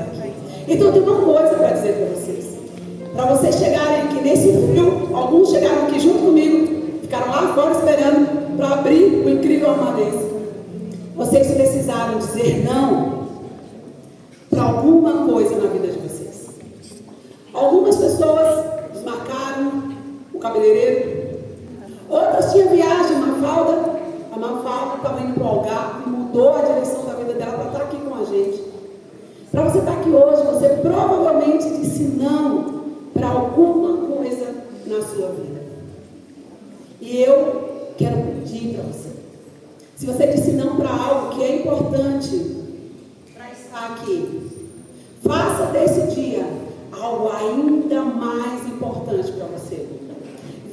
aqui. Então eu tenho uma coisa para dizer para vocês. Para vocês chegarem aqui nesse frio, alguns chegaram aqui junto comigo, ficaram lá fora esperando para abrir o incrível armazém. Vocês precisaram dizer não para alguma coisa na vida de vocês. Algumas pessoas desmarcaram o cabeleireiro, outras tinham viagem, a Mafalda estava indo para o Algarve, mudou a direção da vida dela para estar aqui com a gente. Para você estar aqui hoje, você provavelmente disse não para alguma coisa na sua vida. E eu quero pedir para você, se você disse não para algo que é importante para estar aqui, faça desse dia algo ainda mais importante para você.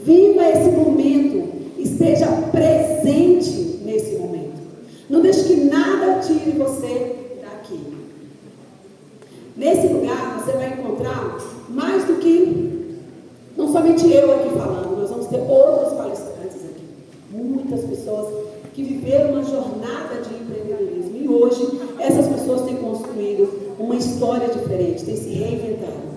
Viva esse momento, esteja presente nesse momento. Não deixe que nada tire você daqui. Nesse lugar você vai encontrar mais do que não somente eu aqui falando, nós vamos ter outros palestrantes aqui, muitas pessoas que viveram uma jornada de empreendedorismo e hoje essas pessoas têm construído uma história diferente, têm se reinventado.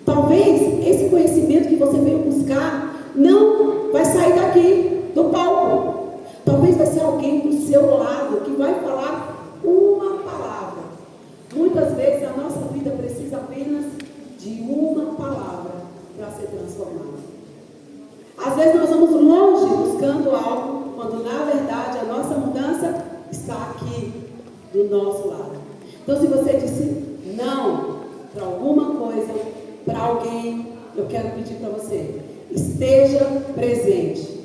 Talvez esse conhecimento que você veio buscar não vai sair daqui do palco, talvez vai ser alguém do seu lado que vai falar uma palavra. Muitas vezes a nossa vida precisa apenas de uma palavra para ser transformada. Às vezes nós vamos longe buscando algo, quando na verdade a nossa mudança está aqui do nosso lado. Então se você disse não para alguma coisa, para alguém, eu quero pedir para você, esteja presente.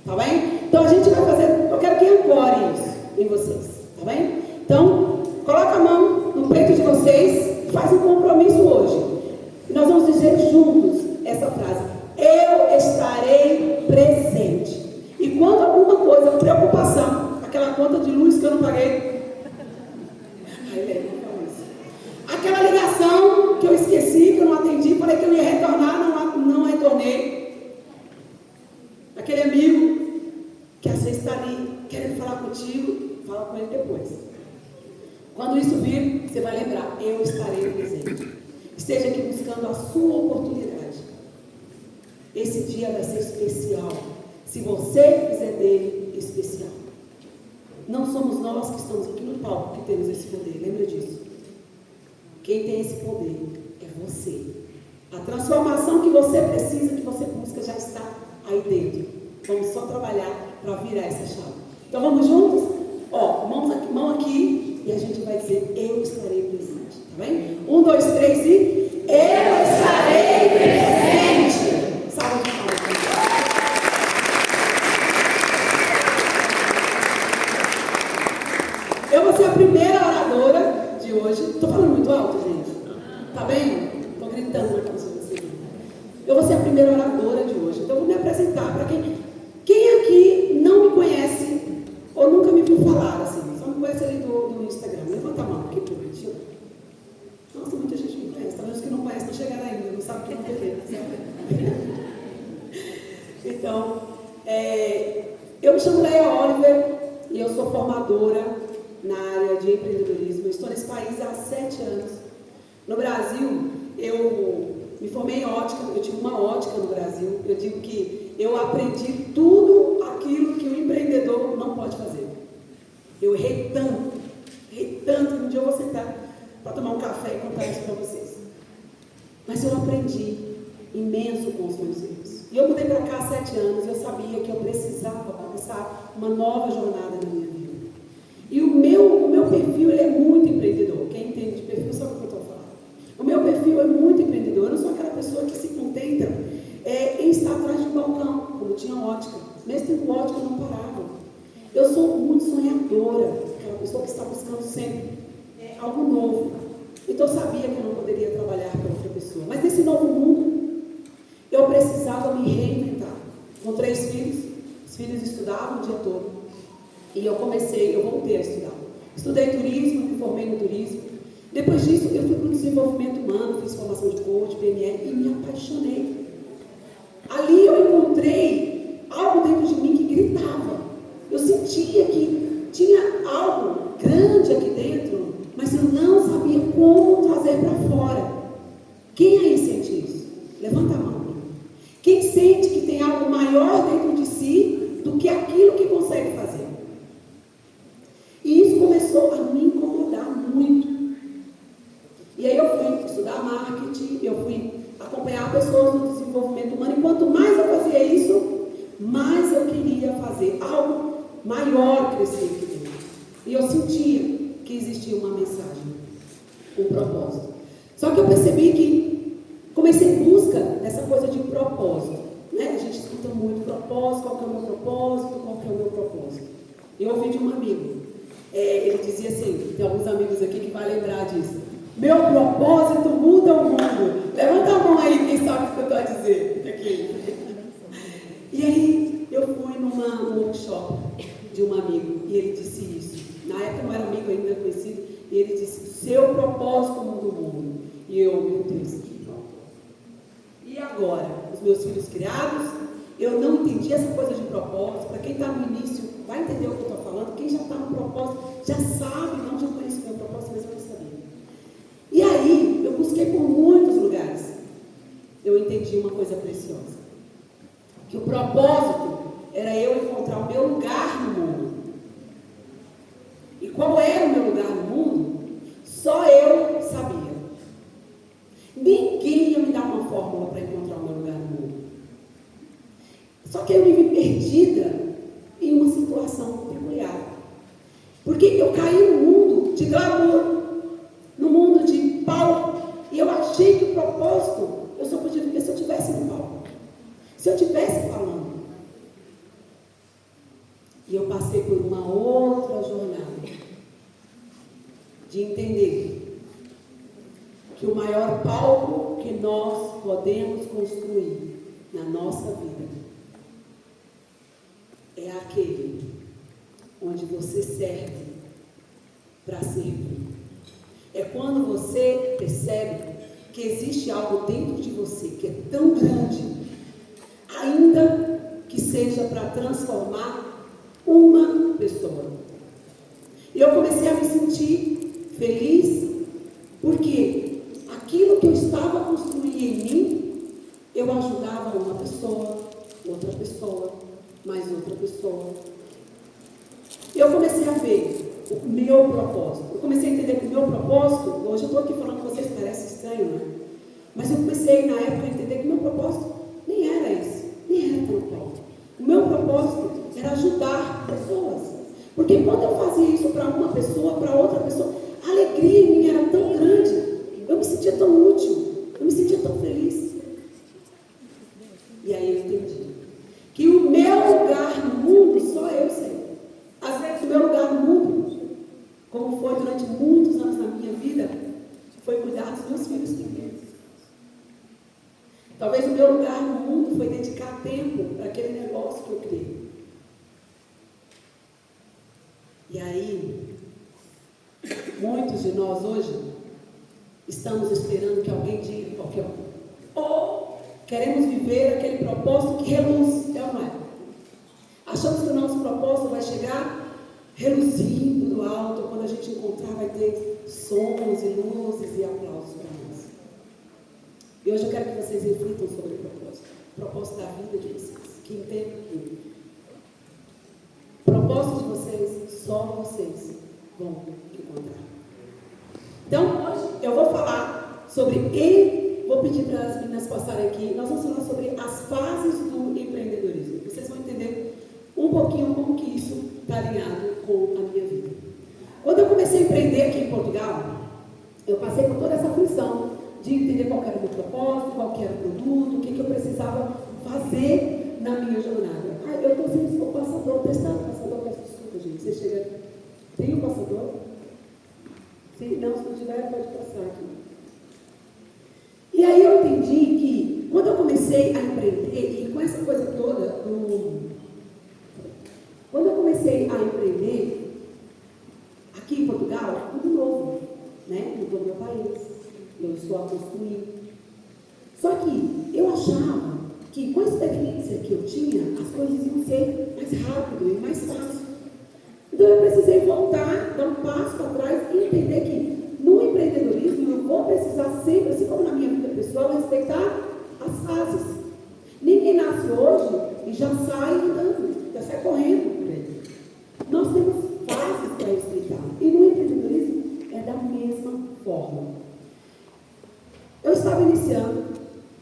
Tá bem? Então a gente vai fazer, eu quero que ancore isso em vocês. Tá bem? Então, coloca a mão no peito de vocês, faz um compromisso hoje. E nós vamos dizer juntos essa frase: eu estarei presente. E quando alguma coisa, preocupação, aquela conta de luz que eu não paguei, aquela ligação que eu esqueci, que eu não atendi, falei que eu ia retornar, não retornei, aquele amigo que às vezes está ali querendo falar contigo, fala com ele depois. Quando isso vir, você vai lembrar: eu estarei presente. Esteja aqui buscando a sua oportunidade. Esse dia vai ser especial, se você fizer dele especial. Não somos nós que estamos aqui no palco que temos esse poder, lembra disso. Quem tem esse poder é você. A transformação que você precisa, que você busca, já está aí dentro. Vamos só trabalhar para virar essa chave. Então vamos juntos? Ó, mão aqui, e a gente vai dizer: eu estarei presente. Tá bem? 1, 2, 3 e... eu estarei presente. Salve de palmas. Eu vou ser a primeira oradora de hoje. Estou falando muito alto, gente? Tá bem? Estou gritando na cabeça de vocês. Eu vou ser a primeira oradora de hoje. Então eu vou me apresentar para quem aqui não me conhece ou nunca me viu falar, assim, só me conhece ali do Instagram. Levanta a mão aqui para eu ver. Nossa, muita gente me conhece. Talvez os que não conhecem não chegaram ainda, não sabem o que é TV. Então, eu me chamo Leia Oliver e eu sou formadora na área de empreendedorismo. Eu estou nesse país há 7 anos. No Brasil, eu me formei em ótica, eu tive uma ótica no Brasil. Eu digo que eu aprendi tudo aquilo que o empreendedor não pode fazer. Eu errei tanto, que um dia eu vou sentar para tomar um café e contar isso para vocês. Mas eu aprendi imenso com os meus erros. E eu mudei para cá há 7 anos, eu sabia que eu precisava começar uma nova jornada na minha vida. E o meu perfil, ele é muito empreendedor. Quem entende de perfil sabe o que eu estou falando. O meu perfil é muito empreendedor. Eu não sou aquela pessoa que se contenta em estar atrás de um balcão, como tinha ótica. Mesmo tendo ótica, eu não parava. Eu sou muito sonhadora, aquela pessoa que está buscando sempre algo novo. Então eu sabia que eu não poderia trabalhar para outra pessoa. Mas nesse novo mundo, eu precisava me reinventar. Com 3 filhos, os filhos estudavam o dia todo. E eu voltei a estudar. Estudei turismo, me formei no turismo. Depois disso, eu fui para o desenvolvimento humano, fiz formação de coach, PNL e me apaixonei. Ali eu encontrei algo dentro de mim que gritava. Eu sentia que tinha algo grande aqui dentro, mas eu não sabia como trazer para fora. Quem aí sente isso? Levanta a mão. Quem sente que tem algo maior dentro de si do que aquilo que consegue fazer? E isso começou a me incomodar muito. E aí eu fui estudar marketing, eu fui acompanhar pessoas no desenvolvimento humano, e quanto mais eu fazia isso, mais eu queria fazer algo maior crescer aqui dentro. E eu sentia que existia uma mensagem, um propósito. Só que eu percebi que comecei em busca dessa coisa de propósito, né? A gente escuta muito propósito, qual que é o meu propósito, qual que é o meu propósito. Eu ouvi de um amigo, ele dizia assim, tem alguns amigos aqui que vão lembrar disso: meu propósito muda o mundo. Levanta a mão aí, quem sabe o que eu estou a dizer aqui. E aí eu fui num workshop de um amigo, e ele disse isso. Na época não era amigo ainda, conhecido, e ele disse: seu propósito muda o mundo. E eu, meu Deus, que propósito. E agora, os meus filhos criados, eu não entendi essa coisa de propósito. Para quem está no início, vai entender o que eu estou falando. Quem já está no propósito, já sabe, não, já conhece o meu propósito, mas eu não sabia. E aí, eu busquei por muitos lugares. Eu entendi uma coisa preciosa. Que o propósito era eu encontrar o meu lugar no mundo. E qual era o meu lugar no mundo? Só eu sabia. Ninguém ia me dar uma fórmula para encontrar o meu lugar no mundo. Só que eu me vi perdida em uma situação peculiar. Porque eu caí no mundo de glamour, no mundo de palco, e eu achei que o propósito eu só podia viver se eu estivesse no palco, se eu estivesse falando. E eu passei por uma outra jornada de entender que o maior palco que nós podemos construir na nossa vida é aquele onde você serve para servir. É quando você percebe que existe algo dentro de você que é tão grande, ainda que seja para transformar uma pessoa. E eu comecei a me sentir feliz, porque aquilo que eu estava construindo em mim, eu ajudava uma pessoa, outra pessoa, mais outra pessoa. E eu comecei a ver o meu propósito. Eu comecei a entender que o meu propósito, hoje eu estou aqui falando com vocês, parece estranho, né? Mas eu comecei na época a entender que o meu propósito nem era esse, nem era tão bom. O meu propósito era ajudar pessoas. Porque quando eu fazia isso para uma pessoa, para outra pessoa, a alegria em mim era tão grande. Eu me sentia tão útil, eu me sentia tão feliz. E aí eu entendi que o meu lugar no mundo, só eu sei. Às vezes o meu lugar no mundo, como foi durante muitos anos na minha vida, foi cuidar dos meus filhos pequenos. Talvez o meu lugar no mundo foi dedicar tempo para aquele negócio que eu criei. E aí, muitos de nós hoje estamos esperando que alguém diga qualquer coisa. Ou queremos viver aquele propósito que reluz, é ou não é? Achamos que o nosso propósito vai chegar reluzindo do alto, quando a gente encontrar vai ter sons e luzes e aplausos para nós. E hoje eu quero que vocês reflitam sobre o propósito da vida de vocês, que entendam que o propósito de vocês, só vocês vão encontrar. Então, hoje eu vou falar sobre, vou pedir para as meninas passarem aqui, nós vamos falar sobre as fases do empreendedorismo. Vocês vão entender um pouquinho como que isso está alinhado com a minha vida. Quando eu comecei a empreender aqui em Portugal, eu passei por toda essa função de entender qual era o meu propósito, qual era o produto, o que eu precisava fazer na minha jornada. Eu estou sem o passador, testando o passador, peço desculpa, gente. Você chega, tem um passador? Se não, se não tiver, pode passar aqui. E aí eu entendi que, quando eu comecei a empreender, e com essa coisa toda, quando eu comecei a empreender, aqui em Portugal, tudo novo, né? Mudou meu país, eu estou a construir. Só que eu achava que, com a experiência que eu tinha, as coisas iam ser mais rápido e mais fácil. Então Então eu precisei voltar, dar um passo para trás e entender que no empreendedorismo eu vou precisar sempre, assim como na minha vida pessoal, respeitar as fases. Ninguém nasce hoje e já sai andando, já sai correndo. Nós temos fases para respeitar. E no empreendedorismo é da mesma forma. Eu estava iniciando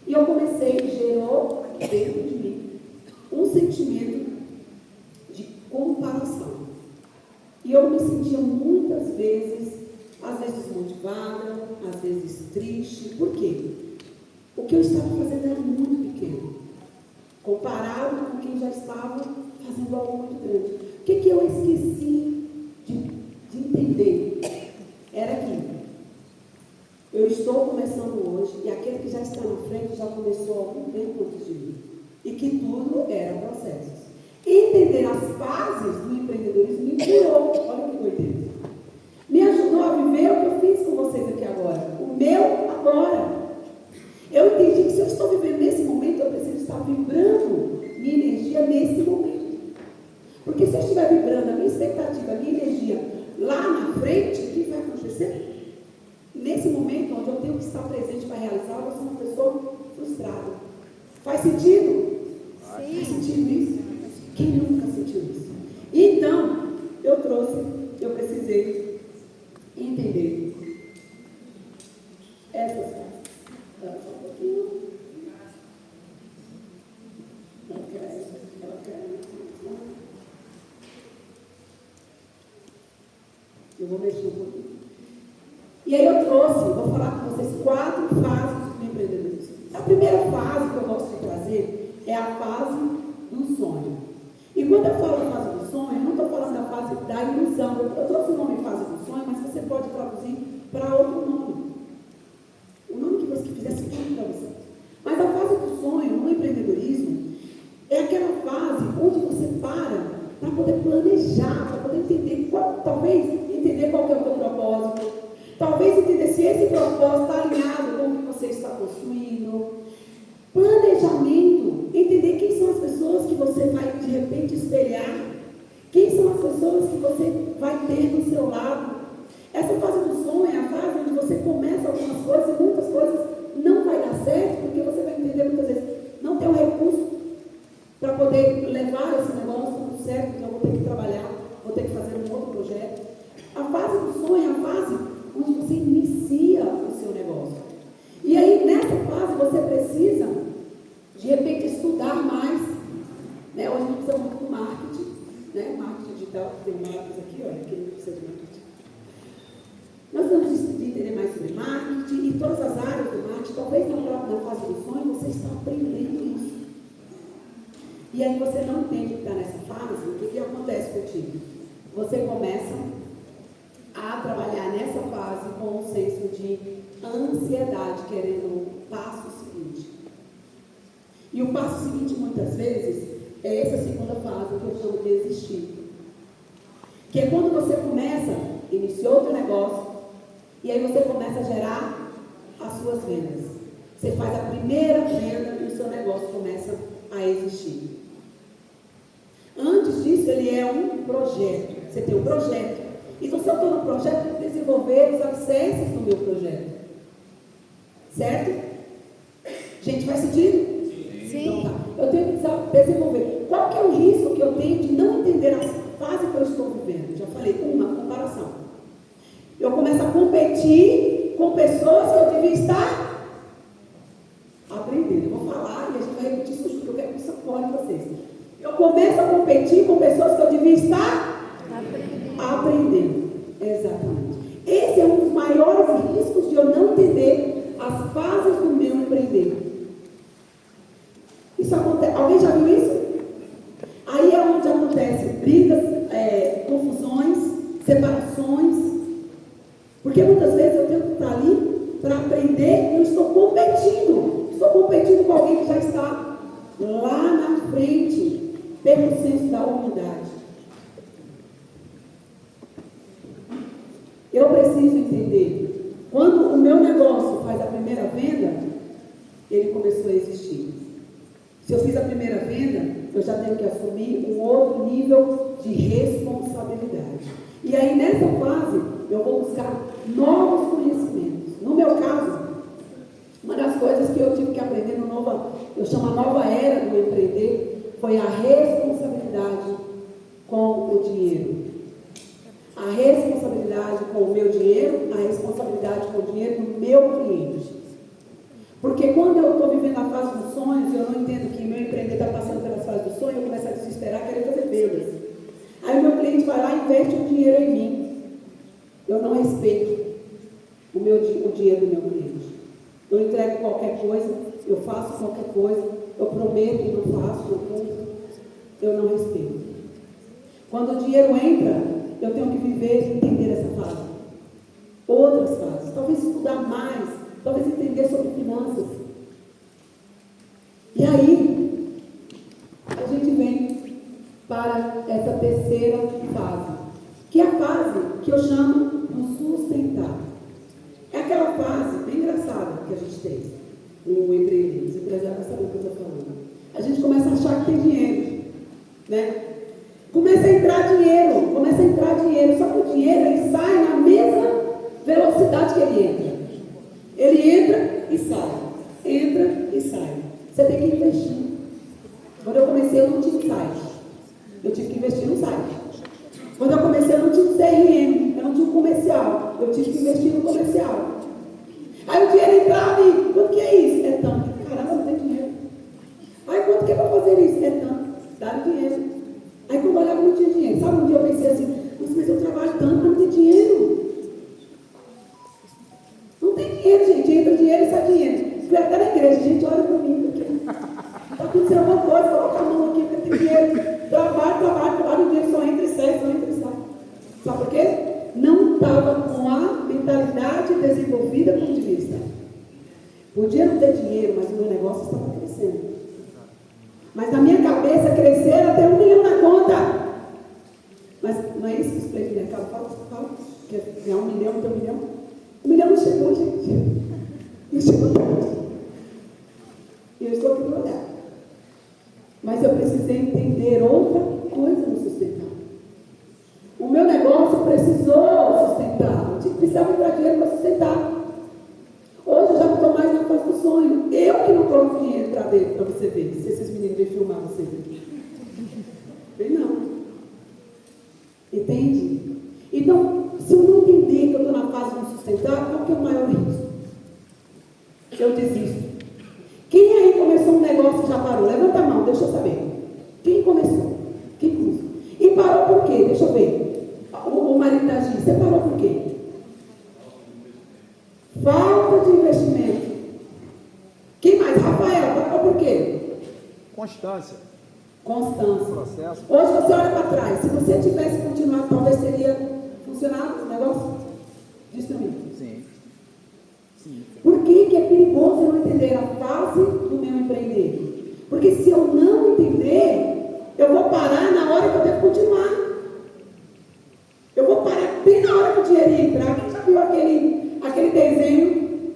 e eu comecei, gerou aqui dentro de mim um sentimento de comparação. E eu me sentia muitas vezes, às vezes desmotivada, às vezes triste. Por quê? O que eu estava fazendo era muito pequeno, comparado com quem já estava fazendo algo muito grande. O que eu esqueci de entender? Era que eu estou começando hoje e aquele que já está na frente já começou há algum tempo antes de mim. E que tudo era processos. Entender as fases do empreendedorismo me curou. Olha que doideira. Me ajudou a viver o que eu fiz com vocês aqui agora. O meu agora. Eu entendi que se eu estou vivendo nesse momento, eu preciso estar vibrando minha energia nesse momento. Porque se eu estiver vibrando a minha expectativa, a minha energia lá na frente, o que vai acontecer? Nesse momento onde eu tenho que estar presente para realizar, eu sou uma pessoa frustrada. Faz sentido? Sim. Faz sentido isso? Quem nunca sentiu isso? Então, eu precisei entender essas coisas. Só um pouquinho. Eu vou mexer um pouquinho. E aí vou falar com vocês 4 fases do empreendedorismo. A primeira fase que eu gosto de trazer é a fase do sonho. E quando eu falo da fase do sonho, eu não estou falando da fase da ilusão. Eu trouxe o nome fase do sonho, mas você pode traduzir para outro nome. O nome que você fizer sentido para você. Mas a fase do sonho no empreendedorismo é aquela fase onde você para poder planejar, para poder entender, talvez entender qual que é o teu propósito, talvez entender se esse propósito está alinhado com o que você está construindo. Planejamento, entender quem são as pessoas que você vai de repente espelhar, quem são as pessoas que você vai ter do seu lado. Essa fase do sonho é a fase onde você começa algumas coisas e muitas coisas não vai dar certo, porque você vai entender muitas vezes, não tem o recurso para poder levar esse negócio tudo certo, então eu vou ter que trabalhar, vou ter que fazer um outro projeto. A fase do sonho é a fase onde você inicia o seu negócio. E aí, nessa fase, você precisa, de repente, estudar mais. Né? Hoje a gente precisa muito do marketing, né? Marketing digital, tem um lápis aqui, olha, que não precisa de marketing. Nós precisamos de entender mais sobre marketing e todas as áreas do marketing. Talvez na fase do sonho você está aprendendo isso. E aí você não entende que está nessa fase, o que acontece contigo? Você começa a trabalhar nessa fase com um senso de ansiedade, querendo o passo seguinte. E o passo seguinte, muitas vezes, é essa segunda fase que eu chamo de existir. Que é quando você iniciou o teu negócio, e aí você começa a gerar as suas vendas. Você faz a primeira venda e o seu negócio começa a existir. Antes disso, ele é um projeto. Você tem um projeto. Então, se eu estou no projeto, eu tenho que desenvolver os alicerces do meu projeto. Certo? Gente, faz sentido? Sim. Então, tá. Eu tenho que desenvolver. Qual que é o risco que eu tenho de não entender a fase que eu estou vivendo? Já falei, uma comparação. Eu começo a competir com pessoas que eu devia estar aprendendo. Eu vou falar e a gente vai repetir isso porque eu quero que isso apoie vocês. Eu começo a competir com pessoas que eu devia estar aprendendo. Exatamente. Esse é um dos maiores riscos de eu não entender as fases do meu empreender. Isso acontece. Alguém já viu isso? Aí é onde acontece brigas, confusões, separações. Porque muitas vezes eu tenho que estar ali para aprender e eu estou competindo. Estou competindo com alguém que já está lá na frente, pelo senso da humildade. Eu preciso entender, quando o meu negócio faz a primeira venda, ele começou a existir. Se eu fiz a primeira venda, eu já tenho que assumir um outro nível de responsabilidade. E aí, nessa fase, eu vou buscar novos conhecimentos. No meu caso, uma das coisas que eu tive que aprender eu chamo a nova era do empreender, foi a responsabilidade com o dinheiro. A responsabilidade com o meu dinheiro, a responsabilidade com o dinheiro do meu cliente. Porque quando eu estou vivendo a fase dos sonhos, eu não entendo que meu empreender está passando pelas fases do sonho, eu começo a desesperar, querer fazer vendas. Aí o meu cliente vai lá e investe o dinheiro em mim. Eu não respeito o dinheiro do meu cliente. Eu entrego qualquer coisa, eu faço qualquer coisa, eu prometo e não faço, não cumpro. Eu não respeito. Quando o dinheiro entra, eu tenho que viver e entender essa fase. Outras fases. Talvez estudar mais, talvez entender sobre finanças. E aí, a gente vem para essa terceira fase, que é a fase que eu chamo de sustentar. É aquela fase bem engraçada que a gente tem no empreender. Os empresários sabem o que eu estou falando. A gente começa a achar que tem dinheiro, né? Começa a entrar dinheiro, só que o dinheiro ele sai na mesma velocidade que ele entra. Ele entra e sai. Você tem que investir. Quando eu comecei, eu não tive site. Eu tive que investir no site. Quando eu comecei, eu não tinha um CRM, eu não tinha um comercial. Eu tive que investir no comercial. Aí o dinheiro entrava e, quanto que é isso? É tanto. Caramba, não tem dinheiro. Aí quanto que é para fazer isso? É tanto. Dá dinheiro. Aí quando eu olhava, não tinha dinheiro. Sabe, um dia eu pensei assim, nossa, mas eu trabalho tanto, mas não tem dinheiro. Não tem dinheiro, gente. Entra dinheiro e sai dinheiro. Fui até na igreja, gente, olha para mim, porque está acontecendo alguma coisa, coloca a mão aqui, porque tem dinheiro. Trabalho, o dinheiro só entra e sai. Sabe por quê? Não estava com a mentalidade desenvolvida como devia estar. Podia não ter dinheiro, mas o meu negócio estava crescendo. Mas na minha cabeça, crescer era ter 1 milhão na conta. Mas não é isso que os players de mercado falam? Quer ganhar 1 milhão, ter 1 milhão? 1 milhão não chegou, gente. Não chegou longe. E eu estou aqui para olhar. Mas eu precisei entender outra coisa no sustentar. O meu negócio precisou sustentar. Eu precisava entrar dinheiro para sustentar. Hoje eu já não estou mais na fase do sonho. Eu que não coloco dinheiro para dentro, para você ver. Se esses meninos vêm filmar vocês aqui. Bem, não. Entende? Então, se eu não entender que eu estou na fase do sustentar, qual que é o maior risco? Eu desisto. Quem aí começou um negócio e já parou? Levanta a mão, deixa eu saber. Quem começou? E parou por quê? Deixa eu ver. O marido da Gi, você parou por quê? Falta de investimento. Quem mais? Rafael, parou por quê? Constância. Processo. Hoje você olha para trás. Se você tivesse continuado, talvez teria funcionado o negócio? Diz para mim. Sim. Por que é perigoso eu não entender a fase do meu empreender? Porque se eu não entender, eu vou parar na hora que eu devo continuar. Eu vou parar bem na hora que o dinheiro entrar. Quem já viu aquele desenho?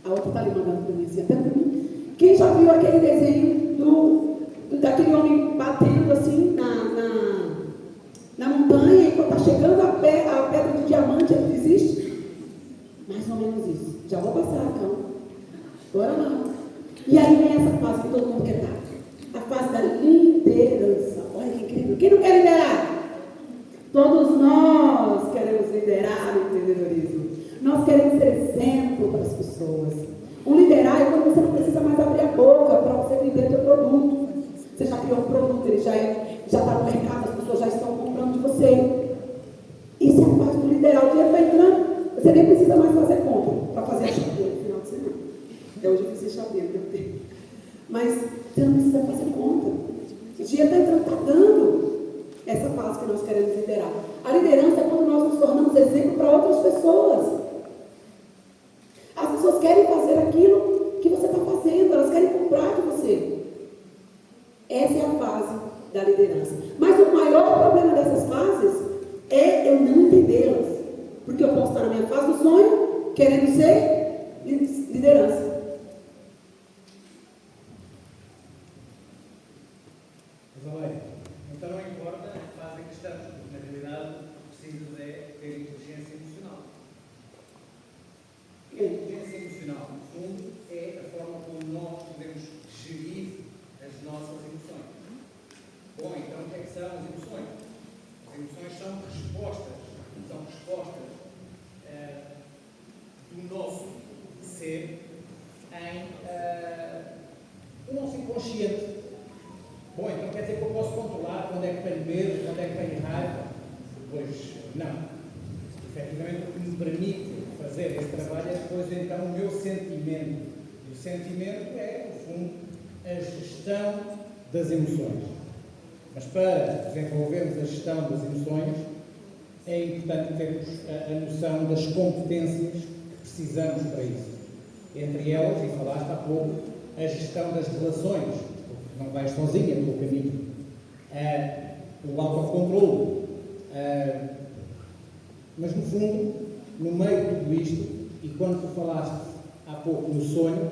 A outra está ali mandando para mim, assim, até para mim. Quem já viu aquele desenho daquele homem batendo assim na montanha e quando está chegando a pedra de diamante, ele desiste? Mais ou menos isso. Já vou passar, então. Bora lá. E aí vem essa fase que todo mundo quer estar. A fase da liderança. Olha que incrível. Quem não quer liderar? Todos nós queremos liderar o empreendedorismo. Nós queremos ser exemplo para as pessoas. O liderar é quando você não precisa mais abrir a boca para você vender seu produto. Você já criou um produto, ele já está no mercado, as pessoas já estão comprando de você. Isso é a parte do liderar. O dinheiro vai entrando, você nem precisa mais fazer compra para fazer a chapinha no final de semana. Até hoje eu fiz chapinha, não tem. Mas você não precisa fazer compra. O dinheiro está entrando, está dando. Essa fase que nós queremos liderar. A liderança é quando nós nos tornamos exemplo para outras pessoas. As pessoas querem fazer aquilo que você está fazendo, elas querem comprar de você. Essa é a fase da liderança. Mas o maior problema dessas fases é eu não entendê-las. Porque eu posso estar na minha fase do sonho, querendo ser liderança. Mas olha, então não importa a fase em que estamos, porque na realidade o que precisas é Efetivamente, o que me permite fazer esse trabalho é depois, então, o meu sentimento. E o sentimento é, no fundo, a gestão das emoções. Mas para desenvolvermos a gestão das emoções, é importante termos a noção das competências que precisamos para isso. Entre elas, e falaste há pouco, a gestão das relações, porque não vais sozinha pelo caminho. O autocontrole. Mas, no fundo, no meio de tudo isto, e quando tu falaste há pouco no sonho,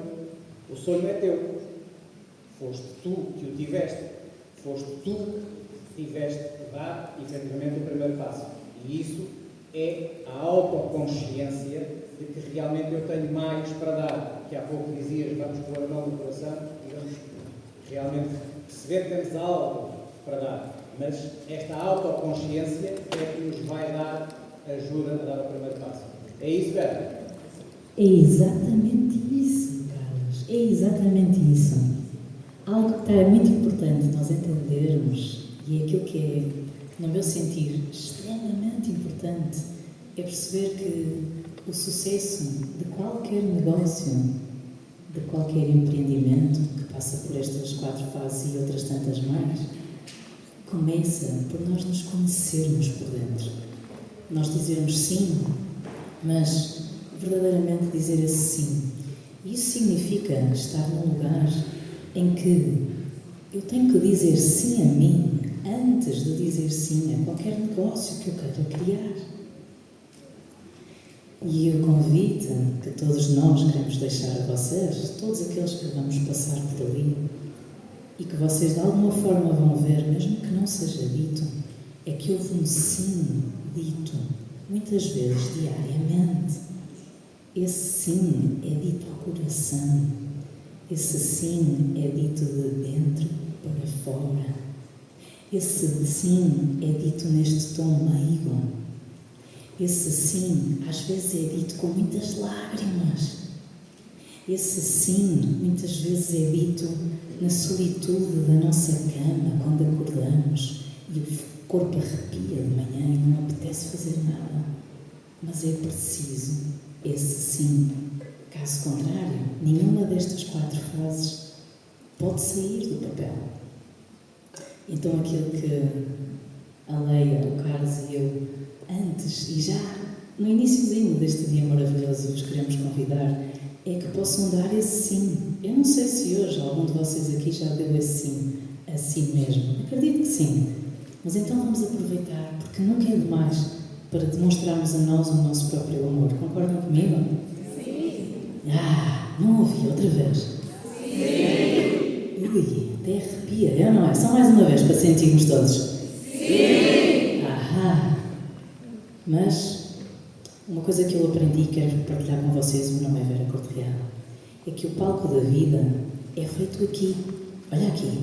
o sonho é teu. Foste tu que o tiveste. Foste tu que tiveste que dar, efetivamente, o primeiro passo. E isso é a autoconsciência de que realmente eu tenho mais para dar. Que há pouco dizias, vamos pôr a mão no coração e vamos realmente perceber que temos algo para dar. Mas esta autoconsciência é que nos vai dar ajuda a dar o primeiro passo. É isso, Vera? É exatamente isso, Carlos. É exatamente isso. Algo que é muito importante nós entendermos, e é aquilo que é, no meu sentir, extremamente importante, é perceber que o sucesso de qualquer negócio, de qualquer empreendimento que passa por estas 4 fases e outras tantas mais, começa por nós nos conhecermos por dentro. Nós dizermos sim, mas verdadeiramente dizer esse sim. Isso significa estar num lugar em que eu tenho que dizer sim a mim antes de dizer sim a qualquer negócio que eu queira criar. E o convite que todos nós queremos deixar a vocês, todos aqueles que vamos passar por ali, e que vocês de alguma forma vão ver, mesmo que não seja dito, é que houve um sim dito, muitas vezes diariamente. Esse sim é dito ao coração, esse sim é dito de dentro para fora, esse sim é dito neste tom meigo, esse sim às vezes é dito com muitas lágrimas, esse sim muitas vezes é dito na solitude da nossa cama, quando acordamos e o corpo arrepia de manhã e não apetece fazer nada. Mas é preciso esse sim. Caso contrário, nenhuma destas 4 fases pode sair do papel. Então aquilo que a Leia, o Carlos e eu, antes e já no iniciozinho deste dia maravilhoso, vos queremos convidar, é que possam dar esse sim. Eu não sei se hoje algum de vocês aqui já deu esse sim a si mesmo. Acredito que sim. Mas então vamos aproveitar, porque nunca é demais para demonstrarmos a nós o nosso próprio amor. Concordam comigo? Sim. Não ouvi outra vez. Sim. Ui, até arrepia, eu não é? Só mais uma vez para sentirmos todos. Sim. Mas uma coisa que eu aprendi e quero partilhar com vocês, o meu nome é Vera Corte-Real, é que o palco da vida é feito aqui, olha aqui,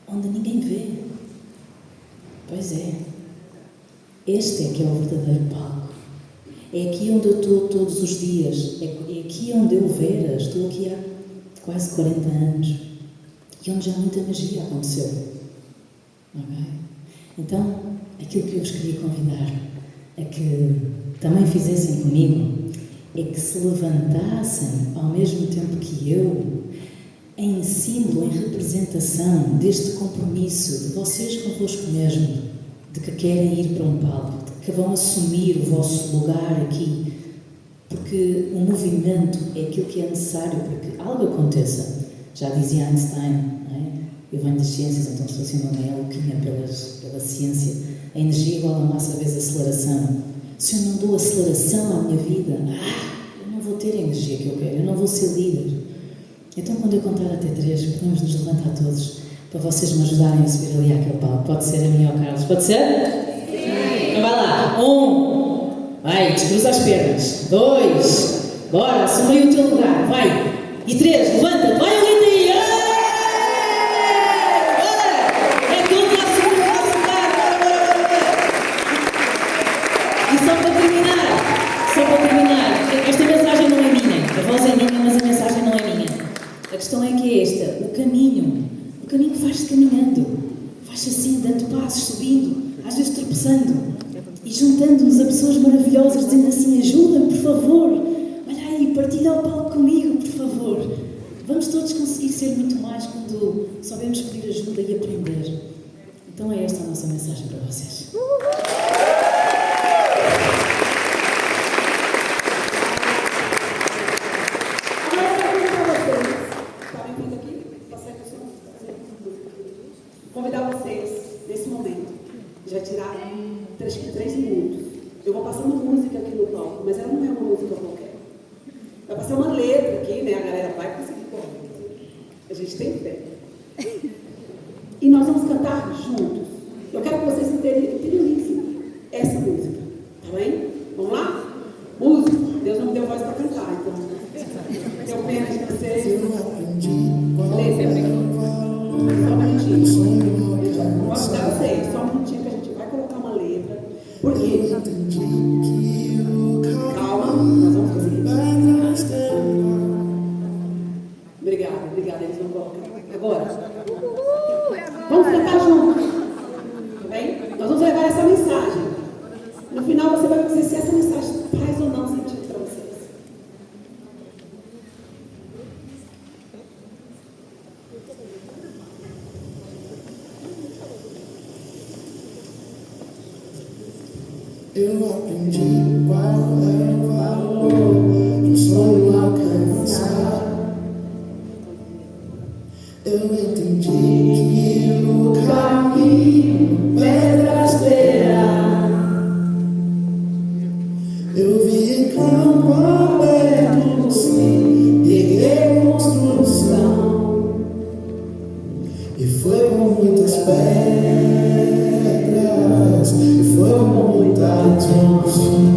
onde ninguém vê. Pois é, este é que é o verdadeiro palco. É aqui onde eu estou todos os dias, é aqui onde eu, Vera, estou aqui há quase 40 anos e onde já muita magia aconteceu. Ok? Então, aquilo que eu vos queria convidar a que também fizessem comigo é que se levantassem ao mesmo tempo que eu, em símbolo, em representação deste compromisso de vocês convosco mesmo, de que querem ir para um palco, de que vão assumir o vosso lugar aqui, porque o movimento é aquilo que é necessário para que algo aconteça. Já dizia Einstein, não é? Eu venho das ciências, então estou assim uma meia louquinha pela ciência. A energia igual a massa vezes aceleração. Se eu não dou aceleração à minha vida, eu não vou ter a energia que eu quero, eu não vou ser líder. Então, quando eu contar até 3, podemos nos levantar todos para vocês me ajudarem a subir ali àquele palco. Pode ser a mim ou ao Carlos? Pode ser? Sim! Então vai lá. 1. Vai, descruza as pernas. 2. Bora, assume aí o teu lugar. Vai. E 3. Levanta-te. Vai, Olita aí. É que eu estou a subir o vosso lugar. E só para terminar, esta mensagem não é minha. A voz é minha, mas a mensagem não é minha. A questão é que é esta, o caminho faz-se caminhando, faz-se assim, dando passos, subindo, às vezes tropeçando, e juntando-nos a pessoas maravilhosas, dizendo assim: ajuda-me, por favor, olha aí, partilha o palco comigo, por favor. Vamos todos conseguir ser muito mais quando soubermos pedir ajuda e aprender. Então é esta a nossa mensagem para vocês. Convidar vocês, nesse momento, já tirar 3 minutos. Eu vou passar uma música aqui no palco, mas ela não é uma música qualquer. Vai passar uma letra aqui, né? A galera vai conseguir correr. A gente tem fé. E nós vamos cantar juntos. Eu quero que vocês interiorizem essa música. Tá bem? Vamos lá? Música. Deus não me deu voz para cantar, então. Deu pena de vocês. Letra. Só um minutinho. Vou ajudar vocês. Só um minutinho que a gente vai colocar uma letra. Por quê? Calma, nós vamos fazer isso. Obrigada, eles vão colocar. Agora, vamos cantar juntos. Tá bem? Nós vamos levar essa mensagem. No final você vai dizer se essa mensagem faz ou não sentido para vocês. Eu aprendi qual é o valor do sonho alcançar. Eu entendi que o caminho é rasteira. Eu vi em campo aberto, sim, peguei construção. E foi com muitas pedras, e foi com muita atenção.